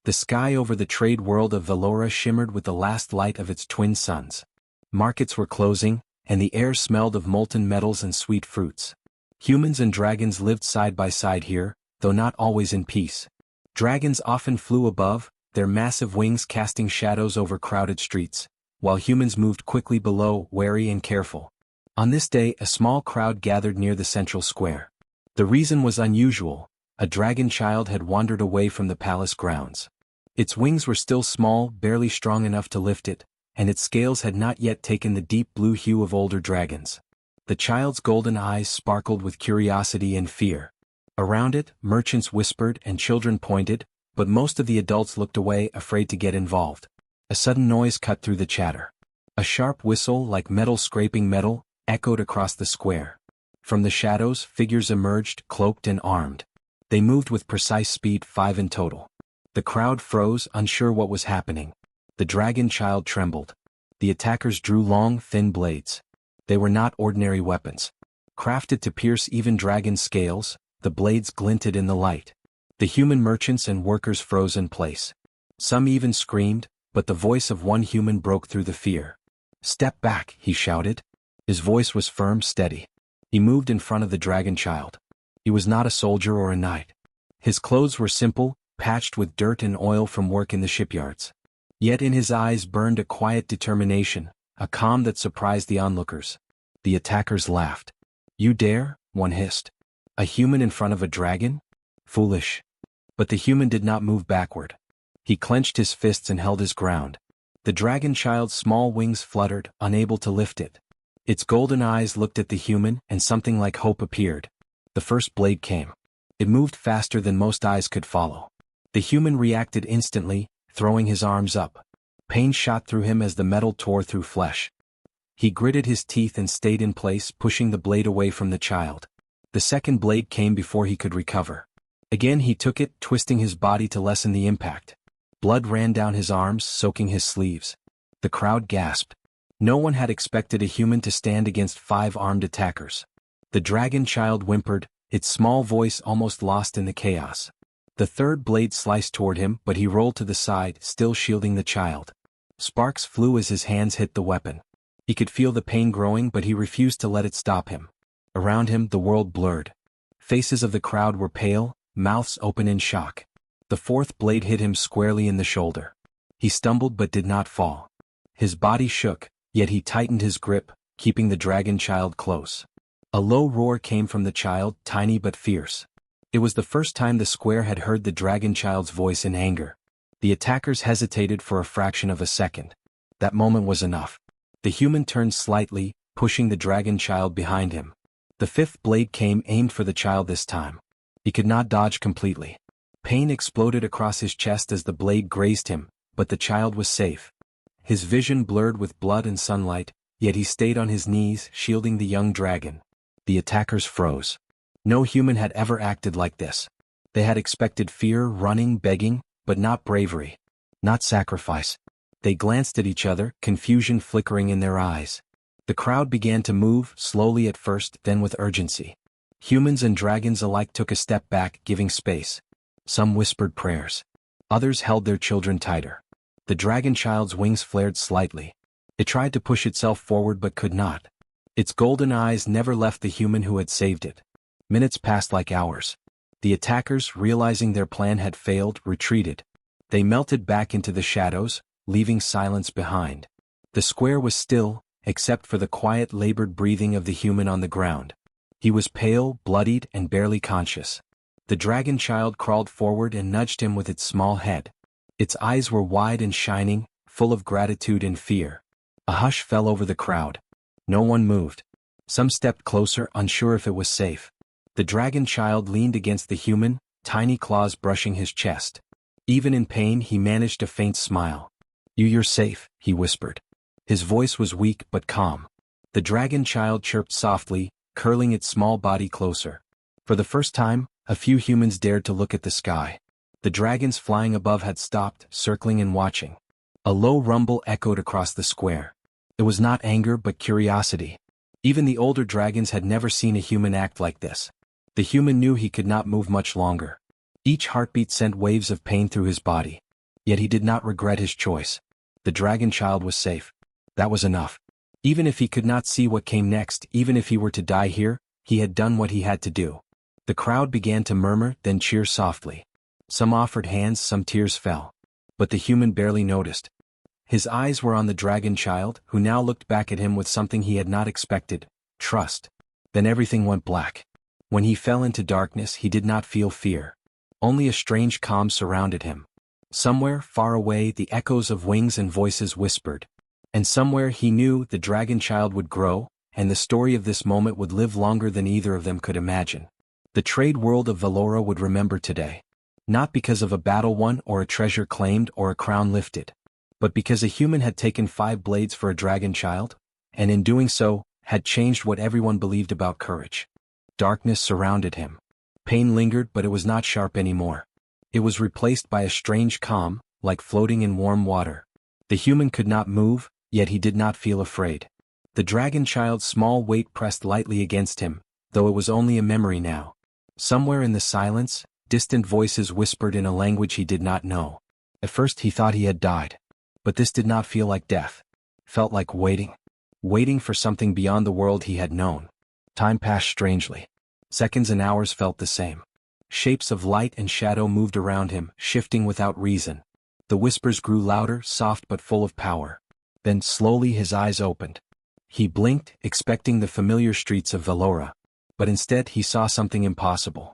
The sky over the trade world of Velora shimmered with the last light of its twin suns. Markets were closing, and the air smelled of molten metals and sweet fruits. Humans and dragons lived side by side here, though not always in peace. Dragons often flew above, their massive wings casting shadows over crowded streets, while humans moved quickly below, wary and careful. On this day, a small crowd gathered near the central square. The reason was unusual. A dragon child had wandered away from the palace grounds. Its wings were still small, barely strong enough to lift it, and its scales had not yet taken the deep blue hue of older dragons. The child's golden eyes sparkled with curiosity and fear. Around it, merchants whispered and children pointed, but most of the adults looked away, afraid to get involved. A sudden noise cut through the chatter. A sharp whistle, like metal scraping metal, echoed across the square. From the shadows, figures emerged, cloaked and armed. They moved with precise speed, 5 in total. The crowd froze, unsure what was happening. The dragon child trembled. The attackers drew long, thin blades. They were not ordinary weapons. Crafted to pierce even dragon scales, the blades glinted in the light. The human merchants and workers froze in place. Some even screamed, but the voice of one human broke through the fear. "Step back," he shouted. His voice was firm, steady. He moved in front of the dragon child. He was not a soldier or a knight. His clothes were simple, patched with dirt and oil from work in the shipyards. Yet in his eyes burned a quiet determination, a calm that surprised the onlookers. The attackers laughed. "You dare?" one hissed. "A human in front of a dragon? Foolish." But the human did not move backward. He clenched his fists and held his ground. The dragon child's small wings fluttered, unable to lift it. Its golden eyes looked at the human, and something like hope appeared. The first blade came. It moved faster than most eyes could follow. The human reacted instantly, throwing his arms up. Pain shot through him as the metal tore through flesh. He gritted his teeth and stayed in place, pushing the blade away from the child. The second blade came before he could recover. Again he took it, twisting his body to lessen the impact. Blood ran down his arms, soaking his sleeves. The crowd gasped. No one had expected a human to stand against 5 armed attackers. The dragon child whimpered, its small voice almost lost in the chaos. The third blade sliced toward him, but he rolled to the side, still shielding the child. Sparks flew as his hands hit the weapon. He could feel the pain growing, but he refused to let it stop him. Around him, the world blurred. Faces of the crowd were pale, mouths open in shock. The fourth blade hit him squarely in the shoulder. He stumbled but did not fall. His body shook, yet he tightened his grip, keeping the dragon child close. A low roar came from the child, tiny but fierce. It was the first time the square had heard the dragon child's voice in anger. The attackers hesitated for a fraction of a second. That moment was enough. The human turned slightly, pushing the dragon child behind him. The fifth blade came, aimed for the child this time. He could not dodge completely. Pain exploded across his chest as the blade grazed him, but the child was safe. His vision blurred with blood and sunlight, yet he stayed on his knees, shielding the young dragon. The attackers froze. No human had ever acted like this. They had expected fear, running, begging, but not bravery. Not sacrifice. They glanced at each other, confusion flickering in their eyes. The crowd began to move, slowly at first, then with urgency. Humans and dragons alike took a step back, giving space. Some whispered prayers. Others held their children tighter. The dragon child's wings flared slightly. It tried to push itself forward but could not. Its golden eyes never left the human who had saved it. Minutes passed like hours. The attackers, realizing their plan had failed, retreated. They melted back into the shadows, leaving silence behind. The square was still, except for the quiet, labored breathing of the human on the ground. He was pale, bloodied, and barely conscious. The dragon child crawled forward and nudged him with its small head. Its eyes were wide and shining, full of gratitude and fear. A hush fell over the crowd. No one moved. Some stepped closer, unsure if it was safe. The dragon child leaned against the human, tiny claws brushing his chest. Even in pain, he managed a faint smile. You're safe," he whispered. His voice was weak but calm. The dragon child chirped softly, curling its small body closer. For the first time, a few humans dared to look at the sky. The dragons flying above had stopped, circling and watching. A low rumble echoed across the square. It was not anger but curiosity. Even the older dragons had never seen a human act like this. The human knew he could not move much longer. Each heartbeat sent waves of pain through his body. Yet he did not regret his choice. The dragon child was safe. That was enough. Even if he could not see what came next, even if he were to die here, he had done what he had to do. The crowd began to murmur, then cheer softly. Some offered hands, some tears fell. But the human barely noticed. His eyes were on the dragon child, who now looked back at him with something he had not expected: trust. Then everything went black. When he fell into darkness, he did not feel fear. Only a strange calm surrounded him. Somewhere, far away, the echoes of wings and voices whispered. And somewhere he knew the dragon child would grow, and the story of this moment would live longer than either of them could imagine. The trade world of Valora would remember today. Not because of a battle won or a treasure claimed or a crown lifted, but because a human had taken 5 blades for a dragon child, and in doing so, had changed what everyone believed about courage. Darkness surrounded him. Pain lingered, but it was not sharp anymore. It was replaced by a strange calm, like floating in warm water. The human could not move, yet he did not feel afraid. The dragon child's small weight pressed lightly against him, though it was only a memory now. Somewhere in the silence, distant voices whispered in a language he did not know. At first he thought he had died. But this did not feel like death. It felt like waiting. Waiting for something beyond the world he had known. Time passed strangely. Seconds and hours felt the same. Shapes of light and shadow moved around him, shifting without reason. The whispers grew louder, soft but full of power. Then slowly his eyes opened. He blinked, expecting the familiar streets of Valora. But instead he saw something impossible.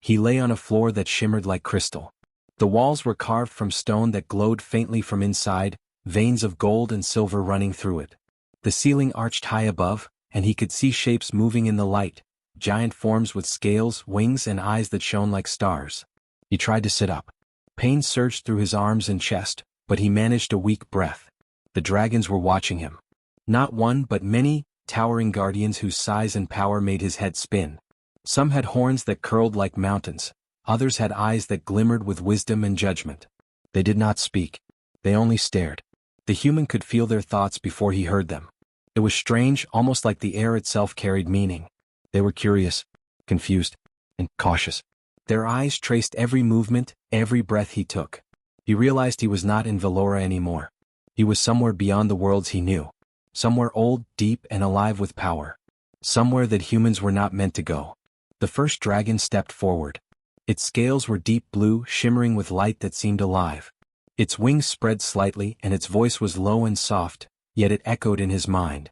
He lay on a floor that shimmered like crystal. The walls were carved from stone that glowed faintly from inside, veins of gold and silver running through it. The ceiling arched high above, and he could see shapes moving in the light, giant forms with scales, wings and eyes that shone like stars. He tried to sit up. Pain surged through his arms and chest, but he managed a weak breath. The dragons were watching him. Not one but many, towering guardians whose size and power made his head spin. Some had horns that curled like mountains, others had eyes that glimmered with wisdom and judgment. They did not speak. They only stared. The human could feel their thoughts before he heard them. It was strange, almost like the air itself carried meaning. They were curious, confused, and cautious. Their eyes traced every movement, every breath he took. He realized he was not in Valora anymore. He was somewhere beyond the worlds he knew. Somewhere old, deep, and alive with power. Somewhere that humans were not meant to go. The first dragon stepped forward. Its scales were deep blue, shimmering with light that seemed alive. Its wings spread slightly, and its voice was low and soft, yet it echoed in his mind.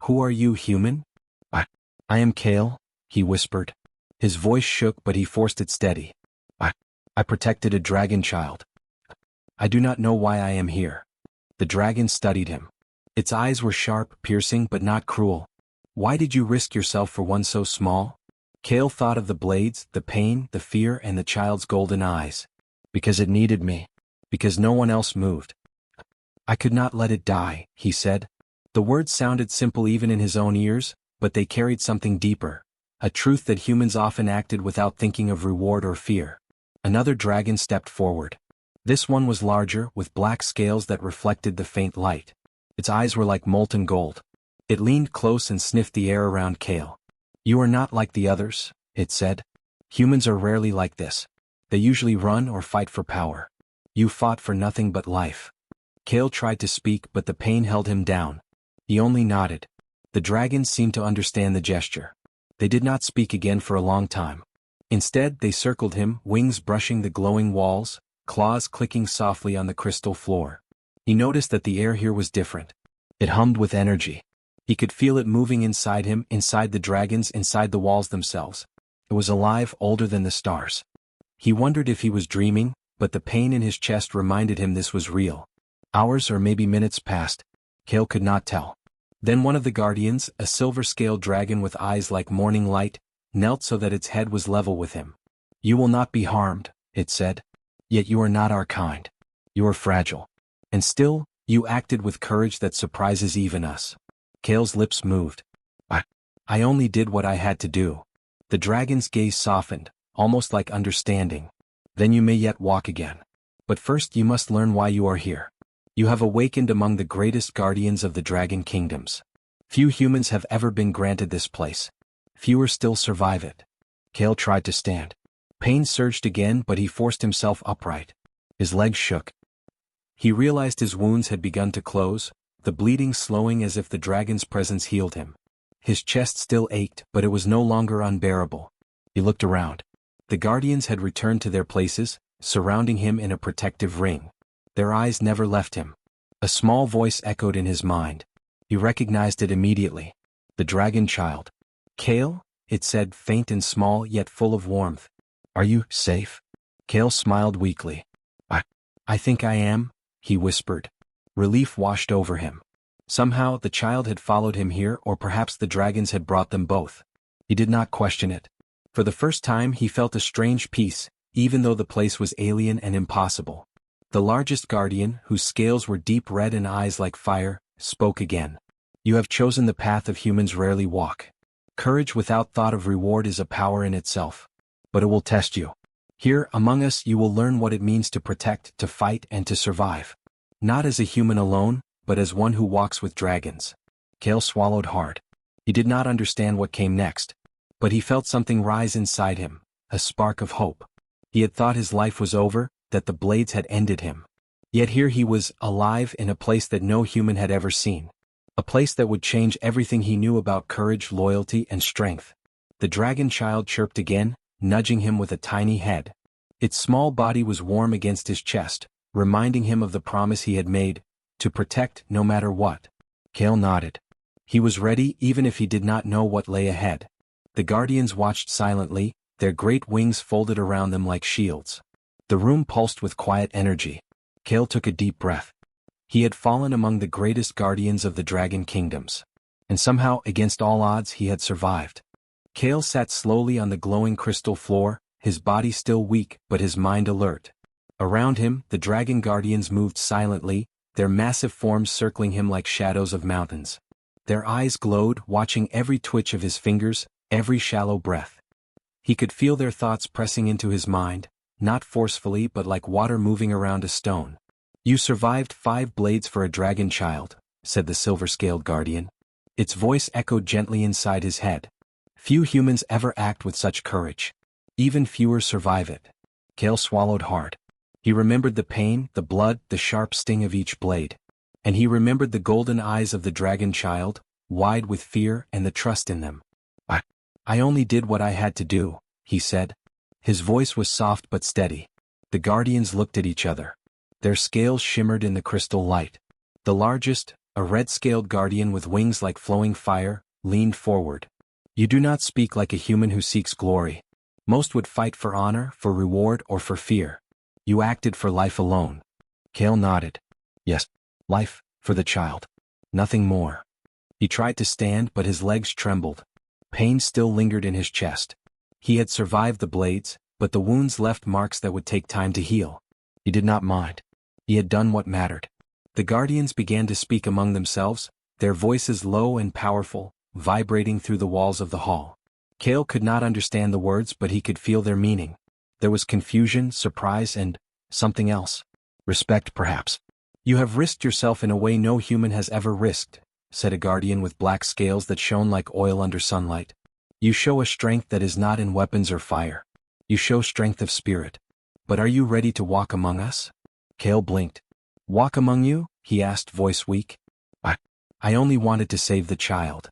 "Who are you, human?" I am Kale," he whispered. His voice shook, but he forced it steady. I protected a dragon child. I do not know why I am here." The dragon studied him. Its eyes were sharp, piercing, but not cruel. "Why did you risk yourself for one so small?" Kale thought of the blades, the pain, the fear, and the child's golden eyes. "Because it needed me. Because no one else moved. I could not let it die," he said. The words sounded simple even in his own ears, but they carried something deeper. A truth that humans often acted without thinking of reward or fear. Another dragon stepped forward. This one was larger, with black scales that reflected the faint light. Its eyes were like molten gold. It leaned close and sniffed the air around Kale. "You are not like the others," it said. "Humans are rarely like this. They usually run or fight for power. You fought for nothing but life." Kale tried to speak, but the pain held him down. He only nodded. The dragons seemed to understand the gesture. They did not speak again for a long time. Instead, they circled him, wings brushing the glowing walls, claws clicking softly on the crystal floor. He noticed that the air here was different. It hummed with energy. He could feel it moving inside him, inside the dragons, inside the walls themselves. It was alive, older than the stars. He wondered if he was dreaming, but the pain in his chest reminded him this was real. Hours or maybe minutes passed. Kale could not tell. Then one of the guardians, a silver-scaled dragon with eyes like morning light, knelt so that its head was level with him. "You will not be harmed," it said. "Yet you are not our kind. You are fragile. And still, you acted with courage that surprises even us." Kale's lips moved. I only did what I had to do." The dragon's gaze softened, almost like understanding. "Then you may yet walk again. But first you must learn why you are here. You have awakened among the greatest guardians of the dragon kingdoms. Few humans have ever been granted this place. Fewer still survive it." Kale tried to stand. Pain surged again, but he forced himself upright. His legs shook. He realized his wounds had begun to close, the bleeding slowing as if the dragon's presence healed him. His chest still ached, but it was no longer unbearable. He looked around. The guardians had returned to their places, surrounding him in a protective ring. Their eyes never left him. A small voice echoed in his mind. He recognized it immediately. The dragon child. Kale? It said, faint and small yet full of warmth. Are you safe? Kale smiled weakly. I think I am, he whispered. Relief washed over him. Somehow the child had followed him here, or perhaps the dragons had brought them both. He did not question it. For the first time he felt a strange peace, even though the place was alien and impossible. The largest guardian, whose scales were deep red and eyes like fire, spoke again. You have chosen the path of humans rarely walk. Courage without thought of reward is a power in itself. But it will test you. Here, among us, you will learn what it means to protect, to fight, and to survive. Not as a human alone, but as one who walks with dragons. Kale swallowed hard. He did not understand what came next. But he felt something rise inside him, a spark of hope. He had thought his life was over, that the blades had ended him. Yet here he was, alive in a place that no human had ever seen. A place that would change everything he knew about courage, loyalty, and strength. The dragon child chirped again, nudging him with a tiny head. Its small body was warm against his chest, reminding him of the promise he had made, to protect no matter what. Kale nodded. He was ready even if he did not know what lay ahead. The guardians watched silently, their great wings folded around them like shields. The room pulsed with quiet energy. Kale took a deep breath. He had fallen among the greatest guardians of the dragon kingdoms. And somehow, against all odds, he had survived. Kale sat slowly on the glowing crystal floor, his body still weak but his mind alert. Around him, the dragon guardians moved silently, their massive forms circling him like shadows of mountains. Their eyes glowed, watching every twitch of his fingers, every shallow breath. He could feel their thoughts pressing into his mind, not forcefully but like water moving around a stone. You survived 5 blades for a dragon child, said the silver-scaled guardian. Its voice echoed gently inside his head. Few humans ever act with such courage. Even fewer survive it. Kale swallowed hard. He remembered the pain, the blood, the sharp sting of each blade. And he remembered the golden eyes of the dragon child, wide with fear and the trust in them. I only did what I had to do, he said. His voice was soft but steady. The guardians looked at each other. Their scales shimmered in the crystal light. The largest, a red-scaled guardian with wings like flowing fire, leaned forward. You do not speak like a human who seeks glory. Most would fight for honor, for reward, or for fear. You acted for life alone. Kale nodded. Yes, life, for the child. Nothing more. He tried to stand but his legs trembled. Pain still lingered in his chest. He had survived the blades, but the wounds left marks that would take time to heal. He did not mind. He had done what mattered. The guardians began to speak among themselves, their voices low and powerful, vibrating through the walls of the hall. Kale could not understand the words but he could feel their meaning. There was confusion, surprise, and something else. Respect, perhaps. You have risked yourself in a way no human has ever risked, said a guardian with black scales that shone like oil under sunlight. You show a strength that is not in weapons or fire. You show strength of spirit. But are you ready to walk among us? Kale blinked. Walk among you? He asked, voice weak. I only wanted to save the child.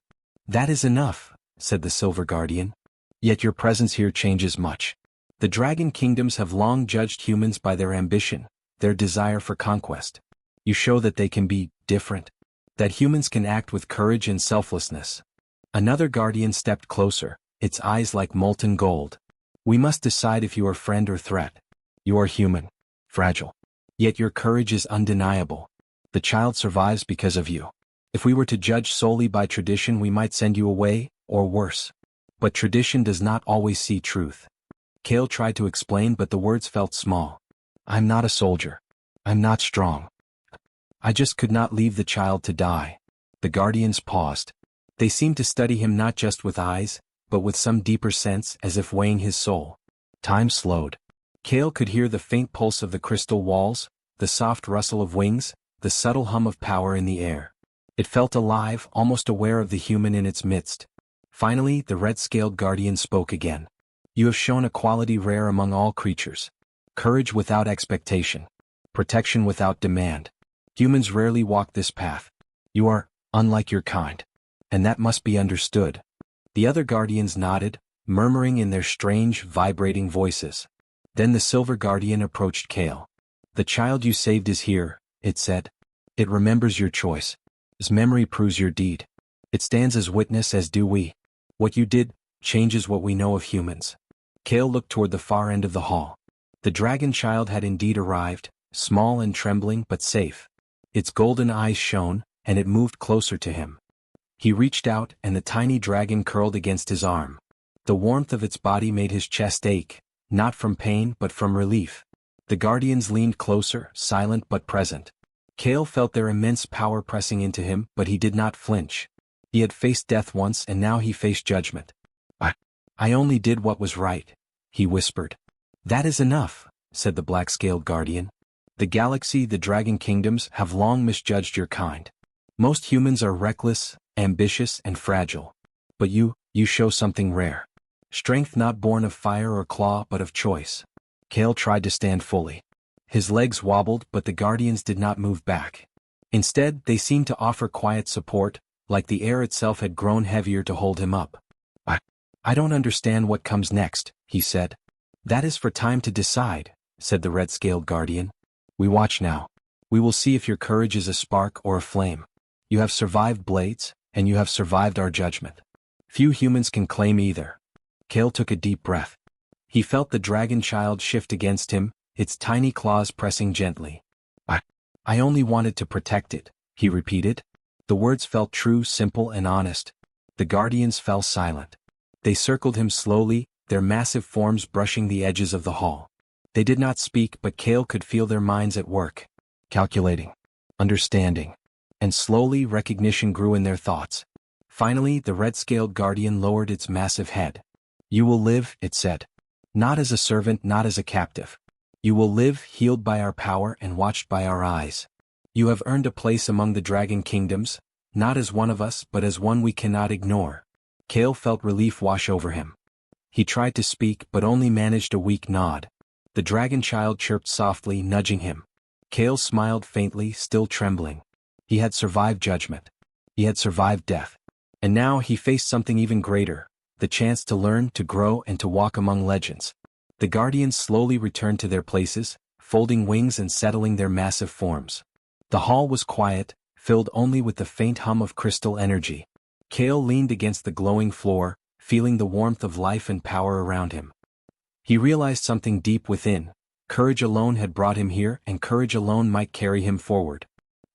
That is enough, said the silver guardian. Yet your presence here changes much. The dragon kingdoms have long judged humans by their ambition, their desire for conquest. You show that they can be different, that humans can act with courage and selflessness. Another guardian stepped closer, its eyes like molten gold. We must decide if you are friend or threat. You are human, fragile. Yet your courage is undeniable. The child survives because of you. If we were to judge solely by tradition, we might send you away, or worse. But tradition does not always see truth. Kale tried to explain but the words felt small. I'm not a soldier. I'm not strong. I just could not leave the child to die. The guardians paused. They seemed to study him not just with eyes, but with some deeper sense, as if weighing his soul. Time slowed. Kale could hear the faint pulse of the crystal walls, the soft rustle of wings, the subtle hum of power in the air. It felt alive, almost aware of the human in its midst. Finally, the red-scaled guardian spoke again. You have shown a quality rare among all creatures. Courage without expectation. protection without demand. Humans rarely walk this path. You are unlike your kind. And that must be understood. The other guardians nodded, murmuring in their strange, vibrating voices. Then the Silver Guardian approached Kale. The child you saved is here, it said. It remembers your choice. Its memory proves your deed. It stands as witness as do we. What you did changes what we know of humans. Kale looked toward the far end of the hall. The dragon child had indeed arrived, small and trembling but safe. Its golden eyes shone, and it moved closer to him. He reached out and the tiny dragon curled against his arm. The warmth of its body made his chest ache, not from pain but from relief. The guardians leaned closer, silent but present. Kale felt their immense power pressing into him, but he did not flinch. He had faced death once and now he faced judgment. I only did what was right, he whispered. That is enough, said the black-scaled guardian. The galaxy, the dragon kingdoms, have long misjudged your kind. Most humans are reckless, ambitious, and fragile. But you show something rare. Strength not born of fire or claw but of choice. Kale tried to stand fully. His legs wobbled but the guardians did not move back. Instead, they seemed to offer quiet support, like the air itself had grown heavier to hold him up. I don't understand what comes next, he said. That is for time to decide, said the red-scaled guardian. We watch now. We will see if your courage is a spark or a flame. You have survived blades, and you have survived our judgment. Few humans can claim either. Kale took a deep breath. He felt the dragon child shift against him, its tiny claws pressing gently. I only wanted to protect it, he repeated. The words felt true, simple, and honest. The guardians fell silent. They circled him slowly, their massive forms brushing the edges of the hall. They did not speak, but Kale could feel their minds at work. Calculating. Understanding. And slowly recognition grew in their thoughts. Finally, the red-scaled guardian lowered its massive head. You will live, it said. Not as a servant, not as a captive. You will live, healed by our power and watched by our eyes. You have earned a place among the dragon kingdoms, not as one of us but as one we cannot ignore. Kale felt relief wash over him. He tried to speak but only managed a weak nod. The dragon child chirped softly, nudging him. Kale smiled faintly, still trembling. He had survived judgment. He had survived death. And now he faced something even greater, the chance to learn, to grow, and to walk among legends. The guardians slowly returned to their places, folding wings and settling their massive forms. The hall was quiet, filled only with the faint hum of crystal energy. Kale leaned against the glowing floor, feeling the warmth of life and power around him. He realized something deep within. Courage alone had brought him here, and courage alone might carry him forward.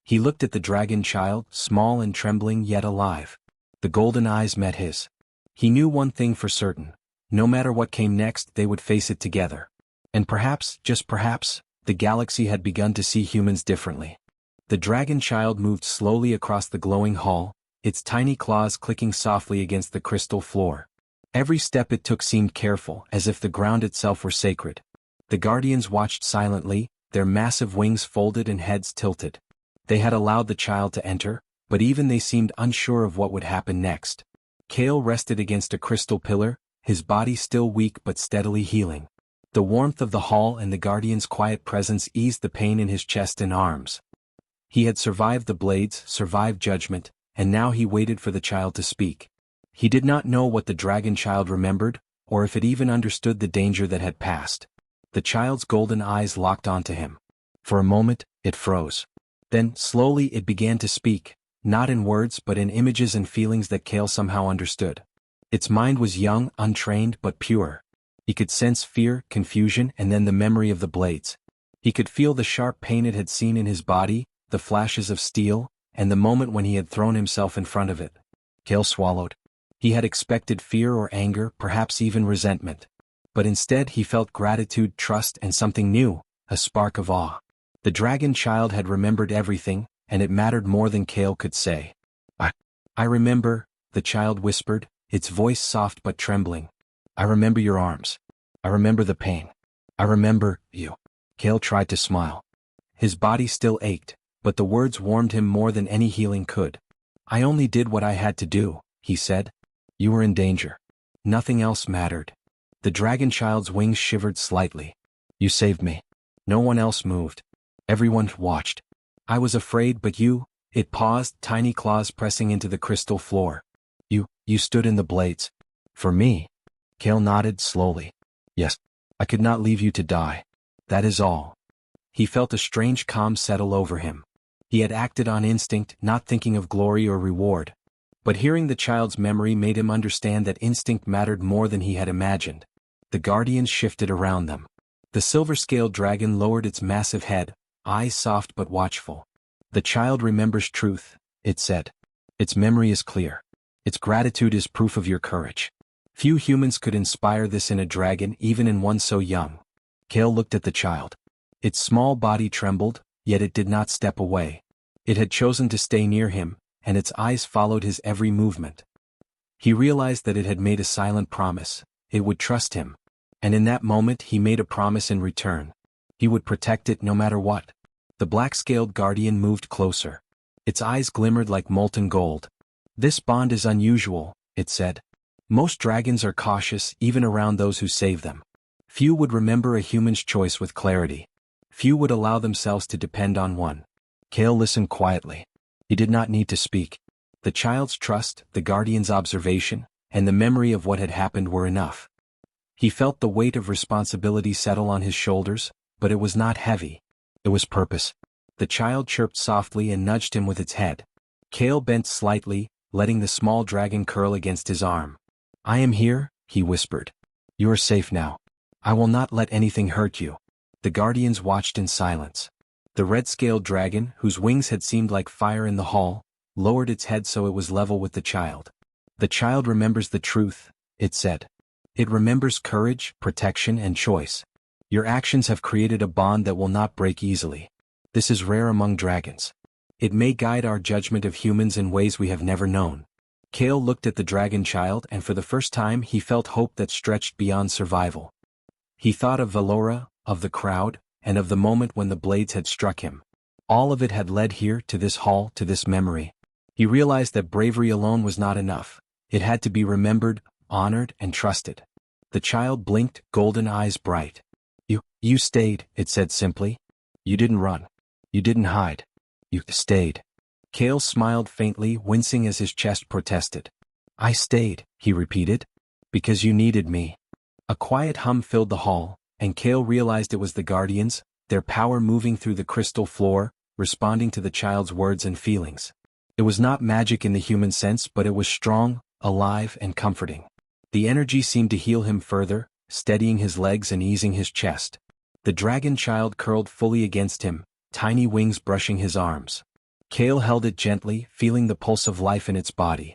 He looked at the dragon child, small and trembling yet alive. The golden eyes met his. He knew one thing for certain. No matter what came next, they would face it together. And perhaps, just perhaps, the galaxy had begun to see humans differently. The dragon child moved slowly across the glowing hall, its tiny claws clicking softly against the crystal floor. Every step it took seemed careful, as if the ground itself were sacred. The guardians watched silently, their massive wings folded and heads tilted. They had allowed the child to enter, but even they seemed unsure of what would happen next. Kale rested against a crystal pillar, his body still weak but steadily healing. The warmth of the hall and the guardian's quiet presence eased the pain in his chest and arms. He had survived the blades, survived judgment, and now he waited for the child to speak. He did not know what the dragon child remembered, or if it even understood the danger that had passed. The child's golden eyes locked onto him. For a moment, it froze. Then, slowly it began to speak, not in words but in images and feelings that Kale somehow understood. Its mind was young, untrained, but pure. He could sense fear, confusion, and then the memory of the blades. He could feel the sharp pain it had seen in his body, the flashes of steel, and the moment when he had thrown himself in front of it. Kale swallowed. He had expected fear or anger, perhaps even resentment. But instead he felt gratitude, trust, and something new, a spark of awe. The dragon child had remembered everything, and it mattered more than Kale could say. I remember, the child whispered, its voice soft but trembling. I remember your arms. I remember the pain. I remember you. Kale tried to smile. His body still ached, but the words warmed him more than any healing could. I only did what I had to do, he said. You were in danger. Nothing else mattered. The dragon child's wings shivered slightly. You saved me. No one else moved. Everyone watched. I was afraid, but you, it paused, tiny claws pressing into the crystal floor. You stood in the blades. For me? Kale nodded slowly. Yes. I could not leave you to die. That is all. He felt a strange calm settle over him. He had acted on instinct, not thinking of glory or reward. But hearing the child's memory made him understand that instinct mattered more than he had imagined. The guardians shifted around them. The silver-scaled dragon lowered its massive head, eyes soft but watchful. The child remembers truth, it said. Its memory is clear. Its gratitude is proof of your courage. Few humans could inspire this in a dragon, even in one so young. Kale looked at the child. Its small body trembled, yet it did not step away. It had chosen to stay near him, and its eyes followed his every movement. He realized that it had made a silent promise. It would trust him. And in that moment he made a promise in return. He would protect it no matter what. The black-scaled guardian moved closer. Its eyes glimmered like molten gold. This bond is unusual, it said. Most dragons are cautious, even around those who save them. Few would remember a human's choice with clarity. Few would allow themselves to depend on one. Kale listened quietly. He did not need to speak. The child's trust, the guardian's observation, and the memory of what had happened were enough. He felt the weight of responsibility settle on his shoulders, but it was not heavy. It was purpose. The child chirped softly and nudged him with its head. Kale bent slightly, letting the small dragon curl against his arm. I am here, he whispered. You are safe now. I will not let anything hurt you. The guardians watched in silence. The red-scaled dragon, whose wings had seemed like fire in the hall, lowered its head so it was level with the child. The child remembers the truth, it said. It remembers courage, protection, and choice. Your actions have created a bond that will not break easily. This is rare among dragons. It may guide our judgment of humans in ways we have never known. Kale looked at the dragon child, and for the first time he felt hope that stretched beyond survival. He thought of Valora, of the crowd, and of the moment when the blades had struck him. All of it had led here, to this hall, to this memory. He realized that bravery alone was not enough. It had to be remembered, honored, and trusted. The child blinked, golden eyes bright. You stayed, it said simply. You didn't run. You didn't hide. You stayed. Kale smiled faintly, wincing as his chest protested. I stayed, he repeated. Because you needed me. A quiet hum filled the hall, and Kale realized it was the guardians, their power moving through the crystal floor, responding to the child's words and feelings. It was not magic in the human sense, but it was strong, alive, and comforting. The energy seemed to heal him further, steadying his legs and easing his chest. The dragon child curled fully against him, tiny wings brushing his arms. Kale held it gently, feeling the pulse of life in its body.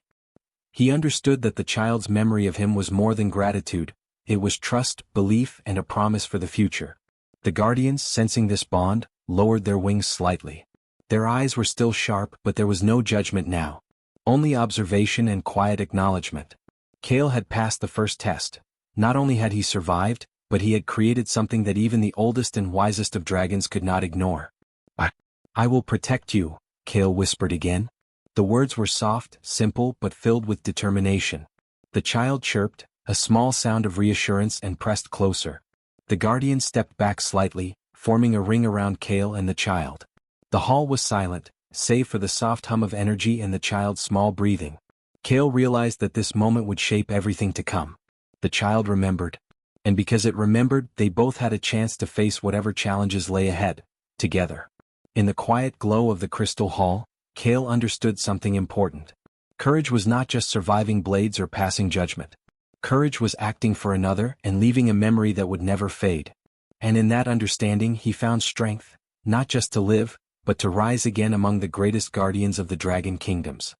He understood that the child's memory of him was more than gratitude. It was trust, belief, and a promise for the future. The guardians, sensing this bond, lowered their wings slightly. Their eyes were still sharp, but there was no judgment now. Only observation and quiet acknowledgement. Kale had passed the first test. Not only had he survived, but he had created something that even the oldest and wisest of dragons could not ignore. I will protect you, Kale whispered again. The words were soft, simple, but filled with determination. The child chirped, a small sound of reassurance, and pressed closer. The guardian stepped back slightly, forming a ring around Kale and the child. The hall was silent, save for the soft hum of energy and the child's small breathing. Kale realized that this moment would shape everything to come. The child remembered. And because it remembered, they both had a chance to face whatever challenges lay ahead, together. In the quiet glow of the crystal hall, Kale understood something important. Courage was not just surviving blades or passing judgment. Courage was acting for another and leaving a memory that would never fade. And in that understanding he found strength, not just to live, but to rise again among the greatest guardians of the dragon kingdoms.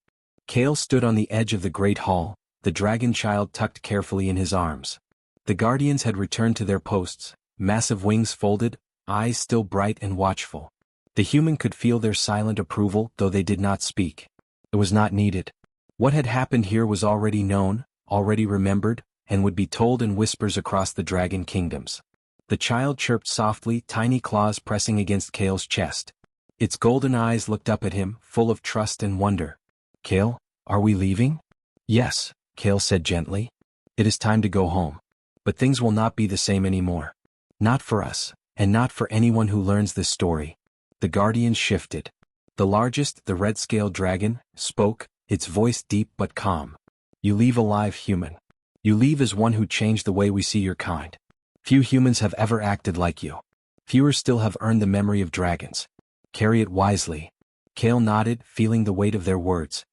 Kale stood on the edge of the great hall, the dragon child tucked carefully in his arms. The guardians had returned to their posts, massive wings folded, eyes still bright and watchful. The human could feel their silent approval, though they did not speak. It was not needed. What had happened here was already known, already remembered, and would be told in whispers across the dragon kingdoms. The child chirped softly, tiny claws pressing against Kale's chest. Its golden eyes looked up at him, full of trust and wonder. Kale, are we leaving? Yes, Kale said gently. It is time to go home. But things will not be the same anymore. Not for us, and not for anyone who learns this story. The guardians shifted. The largest, the red-scaled dragon, spoke, its voice deep but calm. You leave alive, human. You leave as one who changed the way we see your kind. Few humans have ever acted like you. Fewer still have earned the memory of dragons. Carry it wisely. Kale nodded, feeling the weight of their words.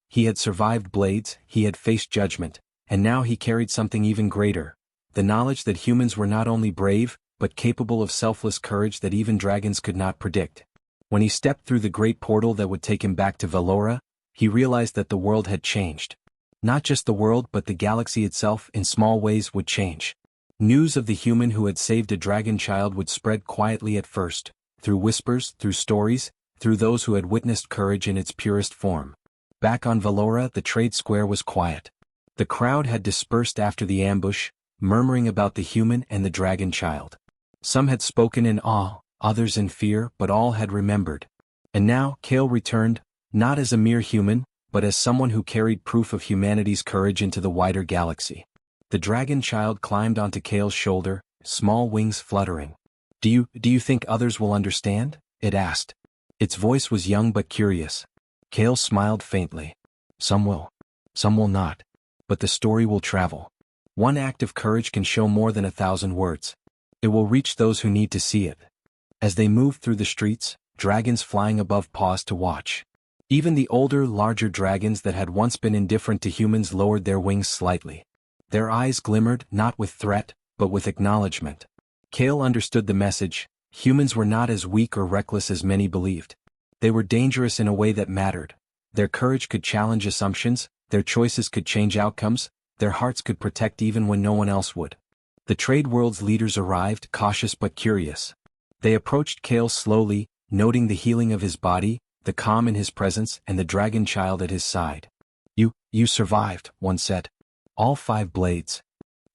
He had survived blades, he had faced judgment, and now he carried something even greater. The knowledge that humans were not only brave, but capable of selfless courage that even dragons could not predict. When he stepped through the great portal that would take him back to Valora, he realized that the world had changed. Not just the world but the galaxy itself in small ways would change. News of the human who had saved a dragon child would spread quietly at first, through whispers, through stories, through those who had witnessed courage in its purest form. Back on Valora, the trade square was quiet. The crowd had dispersed after the ambush, murmuring about the human and the dragon child. Some had spoken in awe, others in fear, but all had remembered. And now, Kale returned, not as a mere human, but as someone who carried proof of humanity's courage into the wider galaxy. The dragon child climbed onto Kale's shoulder, small wings fluttering. Do you think others will understand? It asked. Its voice was young but curious. Kale smiled faintly. Some will. Some will not. But the story will travel. One act of courage can show more than 1,000 words. It will reach those who need to see it. As they moved through the streets, dragons flying above paused to watch. Even the older, larger dragons that had once been indifferent to humans lowered their wings slightly. Their eyes glimmered, not with threat, but with acknowledgement. Kale understood the message. Humans were not as weak or reckless as many believed. They were dangerous in a way that mattered. Their courage could challenge assumptions, their choices could change outcomes, their hearts could protect even when no one else would. The trade world's leaders arrived, cautious but curious. They approached Kale slowly, noting the healing of his body, the calm in his presence, and the dragon child at his side. You survived, one said. All 5 blades.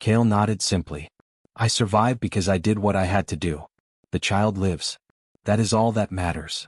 Kale nodded simply. I survived because I did what I had to do. The child lives. That is all that matters.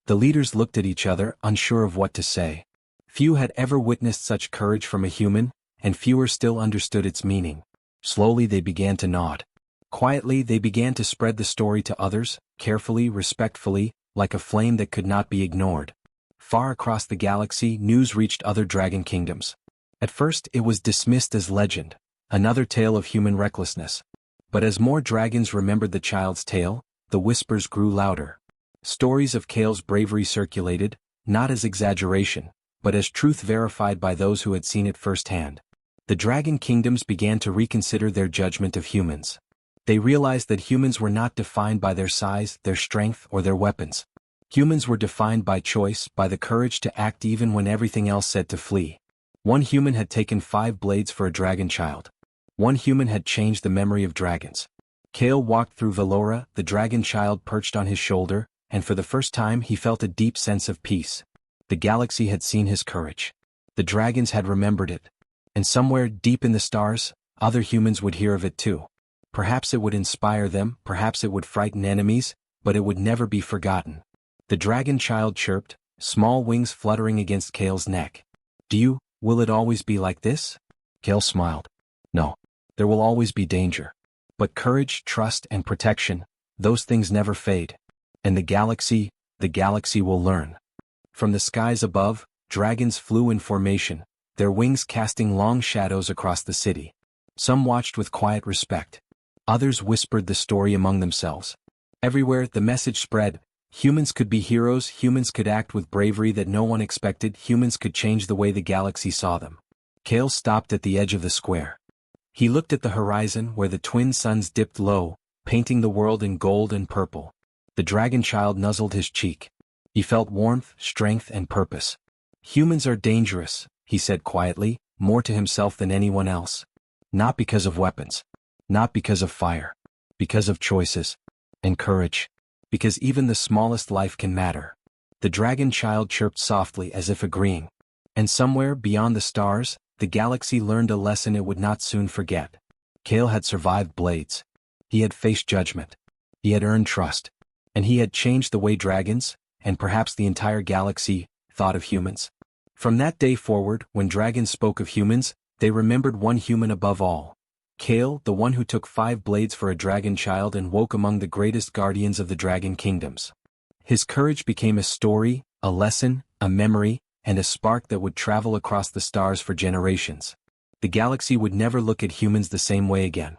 The leaders looked at each other, unsure of what to say. Few had ever witnessed such courage from a human, and fewer still understood its meaning. Slowly they began to nod. Quietly they began to spread the story to others, carefully, respectfully, like a flame that could not be ignored. Far across the galaxy, news reached other dragon kingdoms. At first it was dismissed as legend, another tale of human recklessness. But as more dragons remembered the child's tale, the whispers grew louder. Stories of Kale's bravery circulated, not as exaggeration, but as truth verified by those who had seen it firsthand. The dragon kingdoms began to reconsider their judgment of humans. They realized that humans were not defined by their size, their strength, or their weapons. Humans were defined by choice, by the courage to act even when everything else said to flee. One human had taken 5 blades for a dragon child. One human had changed the memory of dragons. Kale walked through Valora, the dragon child perched on his shoulder, and for the first time he felt a deep sense of peace. The galaxy had seen his courage. The dragons had remembered it. And somewhere deep in the stars, other humans would hear of it too. Perhaps it would inspire them, perhaps it would frighten enemies, but it would never be forgotten. The dragon child chirped, small wings fluttering against Kale's neck. Will it always be like this? Kale smiled. No. There will always be danger. But courage, trust, and protection, those things never fade. And the galaxy will learn. From the skies above, dragons flew in formation, their wings casting long shadows across the city. Some watched with quiet respect. Others whispered the story among themselves. Everywhere the message spread. Humans could be heroes, humans could act with bravery that no one expected, humans could change the way the galaxy saw them. Kale stopped at the edge of the square. He looked at the horizon where the twin suns dipped low, painting the world in gold and purple. The dragon child nuzzled his cheek. He felt warmth, strength, and purpose. Humans are dangerous, he said quietly, more to himself than anyone else. Not because of weapons. Not because of fire. Because of choices. And courage. Because even the smallest life can matter. The dragon child chirped softly as if agreeing. And somewhere beyond the stars, the galaxy learned a lesson it would not soon forget. Kale had survived blades. He had faced judgment. He had earned trust. And he had changed the way dragons, and perhaps the entire galaxy, thought of humans. From that day forward, when dragons spoke of humans, they remembered one human above all. Kale, the one who took 5 blades for a dragon child and woke among the greatest guardians of the dragon kingdoms. His courage became a story, a lesson, a memory, and a spark that would travel across the stars for generations. The galaxy would never look at humans the same way again.